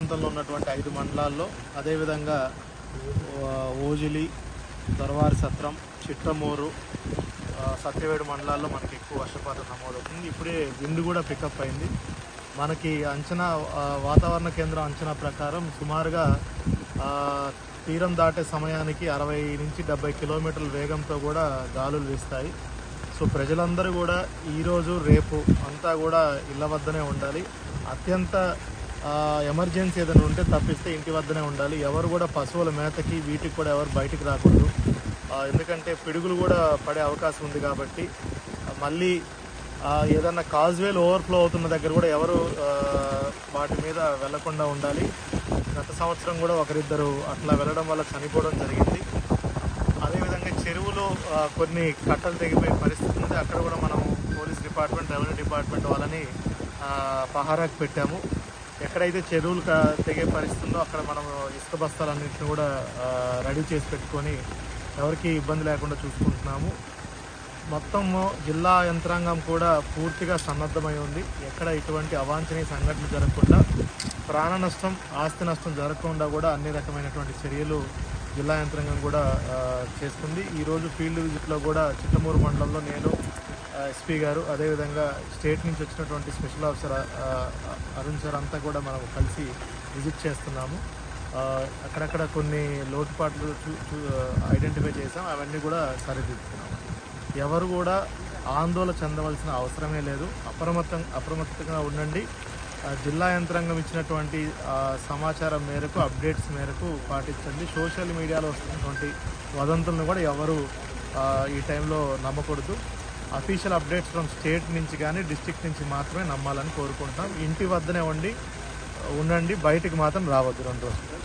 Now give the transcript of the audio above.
ప్రాంతంలో ఉన్నటువంటి 5 మండలాల్లో అదేవిధంగా ఓజిలి, దొరవారి సత్రం, చిట్టమూరు, సత్యవేడు మండలాల్లో మనకి ఎక్కువ వర్షపాతం నమోదవుతుంది. ఇప్పుడే విండ్ కూడా పికప్ అయింది. మనకి అంచనా వాతావరణ కేంద్రం అంచనా ప్రకారం సుమారుగా తీరం దాటే సమయానికి 60 నుంచి 70 కిలోమీటర్ల వేగంతో కూడా గాలులు వీస్తాయి. సో ప్రజలందరూ కూడా ఈరోజు రేపు అంతా కూడా ఇళ్ల వద్దనే ఉండాలి. అత్యంత ఎమర్జెన్సీ ఏదైనా ఉంటే తప్పిస్తే ఇంటి వద్దనే ఉండాలి. ఎవరు కూడా పశువుల మేతకి వీటికి కూడా ఎవరు బయటికి రాకూడదు. ఎందుకంటే పిడుగులు కూడా పడే అవకాశం ఉంది కాబట్టి మళ్ళీ ఏదన్నా కాజ్వేలు ఓవర్ఫ్లో అవుతున్న దగ్గర కూడా ఎవరు వాటి మీద వెళ్లకుండా ఉండాలి. గత సంవత్సరం కూడా ఒకరిద్దరు అట్లా వెళ్ళడం వల్ల చనిపోవడం జరిగింది. అదేవిధంగా చెరువులో కొన్ని కట్టలు తెగిపోయే పరిస్థితి ఉంది. అక్కడ కూడా మనం పోలీస్ డిపార్ట్మెంట్, రెవెన్యూ డిపార్ట్మెంట్ వాళ్ళని పహారాకు పెట్టాము. ఎక్కడైతే చెరువులు తెగే పరిస్థితి ఉందో అక్కడ మనం ఇసుక బస్తాలన్నింటినీ కూడా రెడీ చేసి పెట్టుకొని ఎవరికి ఇబ్బంది లేకుండా చూసుకుంటున్నాము. మొత్తం జిల్లా యంత్రాంగం కూడా పూర్తిగా సన్నద్ధమై ఉంది. ఎక్కడ ఇటువంటి అవాంఛనీయ సంఘటనలు జరగకుండా, ప్రాణ నష్టం, ఆస్తి నష్టం జరగకుండా కూడా అన్ని రకమైనటువంటి చర్యలు జిల్లా యంత్రాంగం కూడా చేస్తుంది. ఈరోజు ఫీల్డ్ విజిట్లో కూడా చిట్టమూరు మండలంలో నేను, ఎస్పీ గారు, అదేవిధంగా స్టేట్ నుంచి వచ్చినటువంటి స్పెషల్ ఆఫీసర్ అరుణ్ సార్ అంతా కూడా మనం కలిసి విజిట్ చేస్తున్నాము. అక్కడక్కడ కొన్ని లోటుపాట్లు ఐడెంటిఫై చేసాం. అవన్నీ కూడా సరిదిద్దుతున్నాము. ఎవరు కూడా ఆందోళన చెందవలసిన అవసరమే లేదు. అప్రమత్తంగా ఉండండి. జిల్లా యంత్రాంగం ఇచ్చినటువంటి సమాచారం మేరకు, అప్డేట్స్ మేరకు పాటించండి. సోషల్ మీడియాలో వస్తున్నటువంటి వదంతులను కూడా ఎవరు ఈ టైంలో నమ్మకూడదు. అఫీషియల్ అప్డేట్స్ ఫ్రమ్ స్టేట్ నుంచి కానీ డిస్ట్రిక్ట్ నుంచి మాత్రమే నమ్మాలని కోరుకుంటున్నాం. ఇంటి వద్దనే ఉండండి, బయటికి మాత్రం రావద్దు 2 రోజులు.